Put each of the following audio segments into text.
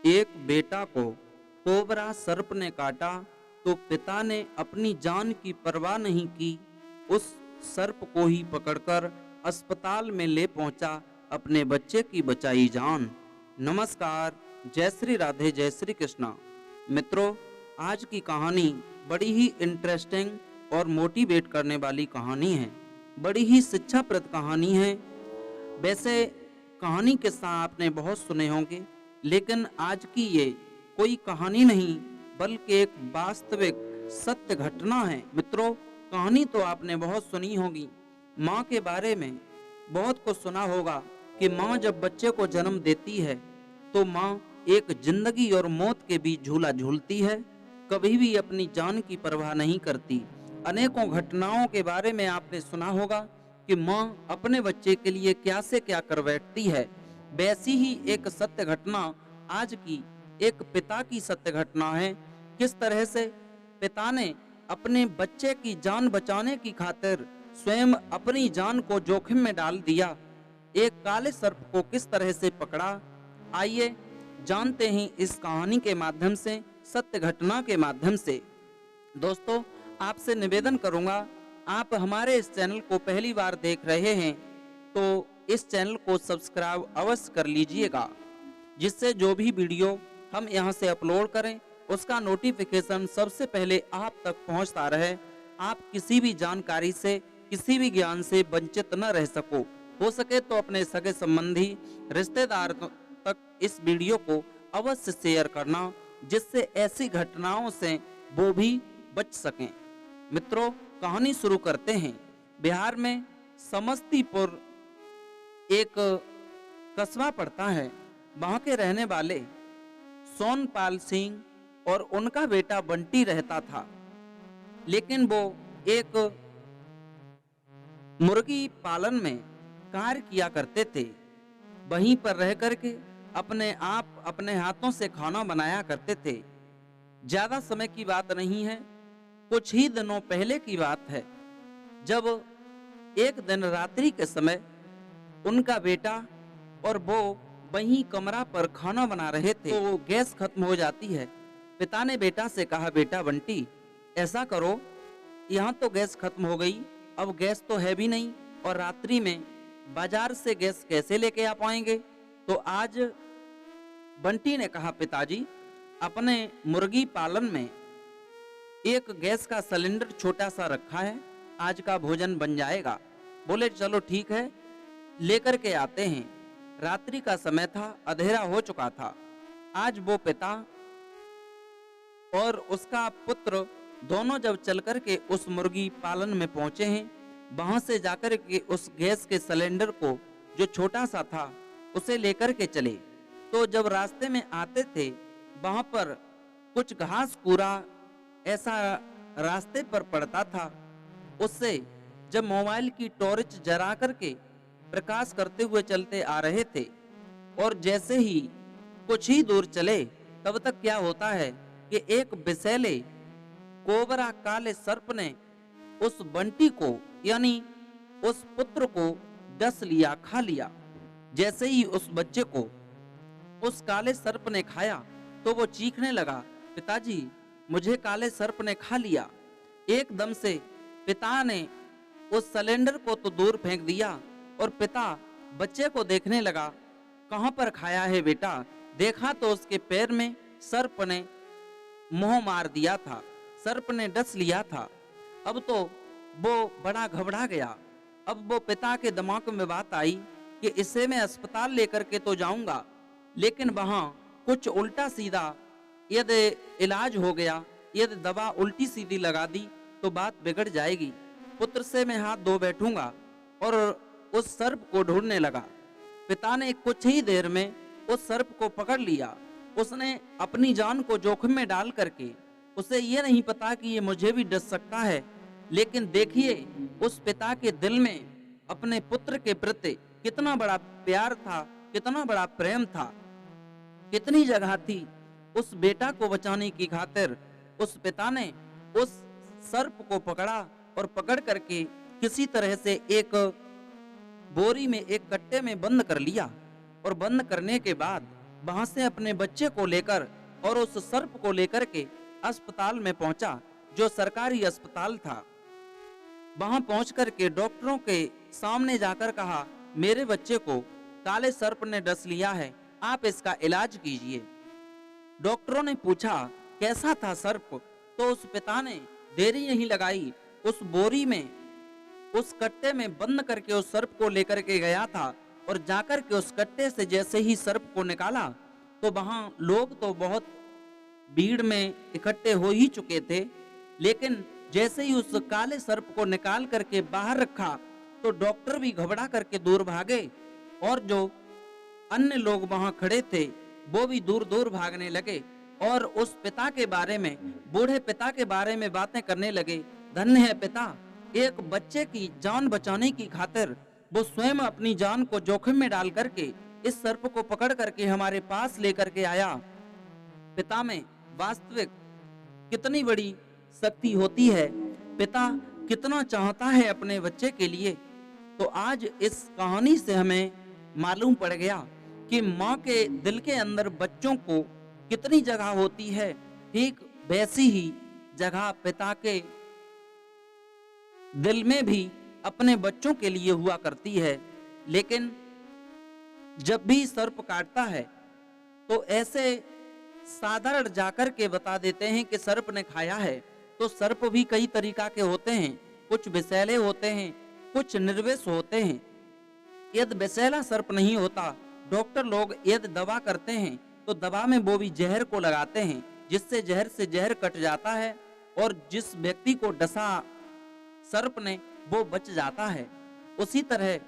एक बेटा को कोबरा सर्प ने काटा तो पिता ने अपनी जान की परवाह नहीं की, उस सर्प को ही पकड़कर अस्पताल में ले पहुंचा, अपने बच्चे की बचाई जान। नमस्कार, जय श्री राधे, जय श्री कृष्णा। मित्रों, आज की कहानी बड़ी ही इंटरेस्टिंग और मोटिवेट करने वाली कहानी है, बड़ी ही शिक्षाप्रद कहानी है। वैसे कहानी किस्सा आपने बहुत सुने होंगे, लेकिन आज की ये कोई कहानी नहीं बल्कि एक वास्तविक सत्य घटना है। मित्रों, कहानी तो आपने बहुत सुनी होगी, माँ के बारे में बहुत कुछ सुना होगा कि माँ जब बच्चे को जन्म देती है तो माँ एक जिंदगी और मौत के बीच झूला झूलती है, कभी भी अपनी जान की परवाह नहीं करती। अनेकों घटनाओं के बारे में आपने सुना होगा कि माँ अपने बच्चे के लिए क्या से क्या कर बैठती है। वैसी ही एक सत्य घटना आज की एक पिता की सत्य घटना है। किस तरह से पिता ने अपने बच्चे की जान बचाने की खातिर स्वयं अपनी जान को जोखिम में डाल दिया, एक काले सर्प को किस तरह से पकड़ा। आइए जानते हैं इस कहानी के माध्यम से, सत्य घटना के माध्यम से। दोस्तों, आपसे निवेदन करूंगा, आप हमारे इस चैनल को पहली बार देख रहे हैं तो इस चैनल को सब्सक्राइब अवश्य कर लीजिएगा, जिससे जो भी वीडियो हम यहां से अपलोड करें उसका नोटिफिकेशन सबसे पहले आप तक पहुंचता रहे, आप किसी भी जानकारी से, किसी भी ज्ञान से वंचित न रह सको। हो सके तो अपने सगे संबंधी, रिश्तेदार तक इस वीडियो को अवश्य शेयर करना, जिससे ऐसी घटनाओं से वो भी बच सकें। मित्रों, कहानी शुरू करते हैं। बिहार में समस्तीपुर एक कस्बा पड़ता है, वहां के रहने वाले सोनपाल सिंह और उनका बेटा बंटी रहता था। लेकिन वो एक मुर्गी पालन में कार्य किया करते थे, वहीं पर रह करके अपने आप अपने हाथों से खाना बनाया करते थे। ज्यादा समय की बात नहीं है, कुछ ही दिनों पहले की बात है, जब एक दिन रात्रि के समय उनका बेटा और वो वहीं कमरा पर खाना बना रहे थे तो गैस खत्म हो जाती है। पिता ने बेटा से कहा, बेटा बंटी, ऐसा करो, यहाँ तो गैस खत्म हो गई, अब गैस तो है भी नहीं और रात्रि में बाजार से गैस कैसे लेके आ पाएंगे। तो आज बंटी ने कहा, पिताजी, अपने मुर्गी पालन में एक गैस का सिलेंडर छोटा सा रखा है, आज का भोजन बन जाएगा। बोले चलो ठीक है, लेकर के आते हैं। रात्रि का समय था, अंधेरा हो चुका था। आज वो पिता और उसका पुत्र दोनों जब चलकर के उस मुर्गी पालन में पहुंचे हैं, वहां से जाकर के उस गैस के सिलेंडर को जो छोटा सा था उसे लेकर के चले। तो जब रास्ते में आते थे, वहां पर कुछ घास कूड़ा ऐसा रास्ते पर पड़ता था, उससे जब मोबाइल की टॉर्च जला करके प्रकाश करते हुए चलते आ रहे थे और जैसे ही कुछ ही दूर चले, तब तक क्या होता है कि एक विषैले कोबरा काले सर्प ने उस बंटी को यानी उस पुत्र को डस लिया, खा लिया। जैसे ही उस बच्चे को उस काले सर्प ने खाया तो वो चीखने लगा, पिताजी, मुझे काले सर्प ने खा लिया। एकदम से पिता ने उस सिलेंडर को तो दूर फेंक दिया और पिता बच्चे को देखने लगा, कहां पर खाया है बेटा। देखा तो उसके पैर में सर्प ने मोह मार दिया था, सर्प ने डस लिया था। अब तो वो बड़ा घबरा गया। अब वो पिता के दिमाग में बात आई कि इसे मैं अस्पताल लेकर के तो जाऊंगा, लेकिन वहां कुछ उल्टा सीधा यदि इलाज हो गया, यदि दवा उल्टी सीधी लगा दी तो बात बिगड़ जाएगी। पुत्र से मैं हाथ धो बैठूंगा और उस सर्प को ढूंढने लगा। पिता ने कुछ ही देर में उस सर्प को पकड़ लिया। उसने अपनी जान को जोखिम में डाल करके, उसे ये नहीं पता कि ये मुझे भी डस सकता है, लेकिन देखिए उस पिता के दिल में अपने पुत्र के प्रति कितना बड़ा प्यार था, कितना बड़ा प्रेम था, कितनी जगह थी उस बेटा को बचाने की खातिर। उस पिता ने उस सर्प को पकड़ा और पकड़ करके किसी तरह से एक बोरी में, एक कट्टे में बंद कर लिया और बंद करने के बाद वहां से अपने बच्चे को लेकर और उस सर्प को लेकर के अस्पताल में पहुंचा, जो सरकारी अस्पताल था। वहां पहुंच कर के डॉक्टरों के सामने जाकर कहा, मेरे बच्चे को काले सर्प ने डस लिया है, आप इसका इलाज कीजिए। डॉक्टरों ने पूछा, कैसा था सर्प? तो उस पिता ने देरी नहीं लगाई, उस बोरी में, उस कट्टे में बंद करके उस सर्प को लेकर के गया था, और जाकर के उस कट्टे से जैसे ही सर्प को निकाला तो वहां लोग तो बहुत भीड़ में इकट्ठे हो ही चुके थे, लेकिन जैसे ही उस काले सर्प को निकाल करके बाहर रखा तो डॉक्टर भी घबरा करके दूर भागे, और जो अन्य लोग वहां खड़े थे वो भी दूर दूर भागने लगे और उस पिता के बारे में, बूढ़े पिता के बारे में बातें करने लगे। धन्य है पिता, एक बच्चे की जान बचाने की खातिर वो स्वयं अपनी जान को जोखिम में डाल करके इस सर्प को पकड़ करके हमारे पास लेकर के आया। पिता में वास्तविक कितनी बड़ी शक्ति होती है, पिता कितना चाहता है अपने बच्चे के लिए। तो आज इस कहानी से हमें मालूम पड़ गया कि माँ के दिल के अंदर बच्चों को कितनी जगह होती है, ठीक वैसी ही जगह पिता के दिल में भी अपने बच्चों के लिए हुआ करती है। लेकिन जब भी सर्प काटता है तो ऐसे साधारण जाकर के बता देते हैं कि सर्प ने खाया है, तो सर्प भी कई तरीका के होते हैं, कुछ विषैले होते हैं, कुछ निर्विष होते हैं। यदि विषैला सर्प नहीं होता, डॉक्टर लोग यदि दवा करते हैं तो दवा में वो भी जहर को लगाते हैं, जिससे जहर से जहर कट जाता है और जिस व्यक्ति को डसा सर्प ने वो बच जाता है। उसी तरह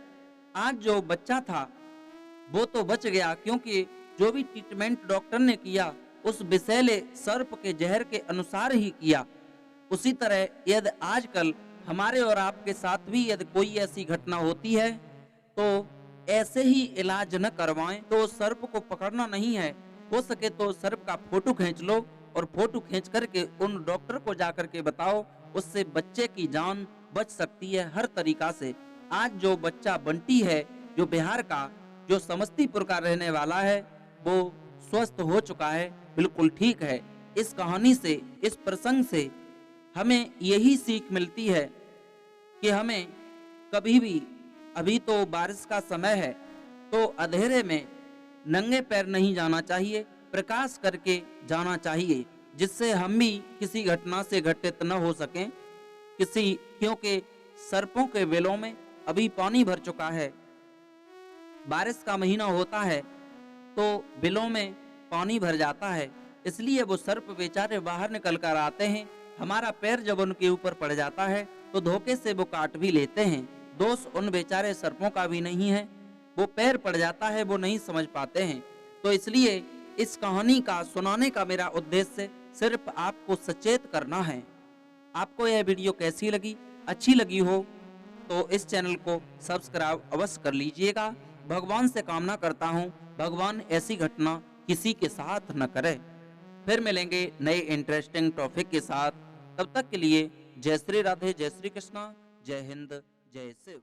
आज जो बच्चा था वो तो बच गया, क्योंकि जो भी ट्रीटमेंट डॉक्टर ने किया उस विषैले सर्प के जहर के अनुसार ही किया। उसी तरह यदि आजकल हमारे और आपके साथ भी यदि कोई ऐसी घटना होती है तो ऐसे ही इलाज न करवाएं। तो सर्प को पकड़ना नहीं है, हो सके तो सर्प का फोटो खींच लो और फोटो खींच करके उन डॉक्टर को जाकर के बताओ, उससे बच्चे की जान बच सकती है हर तरीका से। आज जो बच्चा बंटी है, जो बिहार का, जो समस्तीपुर का रहने वाला है, वो स्वस्थ हो चुका है, बिल्कुल ठीक है। इस कहानी से, इस प्रसंग से हमें यही सीख मिलती है कि हमें कभी भी, अभी तो बारिश का समय है, तो अंधेरे में नंगे पैर नहीं जाना चाहिए, प्रकाश करके जाना चाहिए, जिससे हम भी किसी घटना से घटित न हो सकें। क्योंकि सर्पों के बिलों में अभी पानी भर चुका है, बारिश का महीना होता है तो बिलों में पानी भर जाता है, इसलिए वो सर्प बेचारे बाहर निकल कर आते हैं। हमारा पैर जब उनके ऊपर पड़ जाता है तो धोखे से वो काट भी लेते हैं। दोष उन बेचारे सर्पों का भी नहीं है, वो पैर पड़ जाता है, वो नहीं समझ पाते हैं। तो इसलिए इस कहानी का सुनाने का मेरा उद्देश्य सिर्फ आपको सचेत करना है। आपको यह वीडियो कैसी लगी? अच्छी लगी हो तो इस चैनल को सब्सक्राइब अवश्य कर लीजिएगा। भगवान से कामना करता हूँ भगवान ऐसी घटना किसी के साथ न करे। फिर मिलेंगे नए इंटरेस्टिंग टॉपिक के साथ, तब तक के लिए जय श्री राधे, जय श्री कृष्णा, जय हिंद, जय शिव।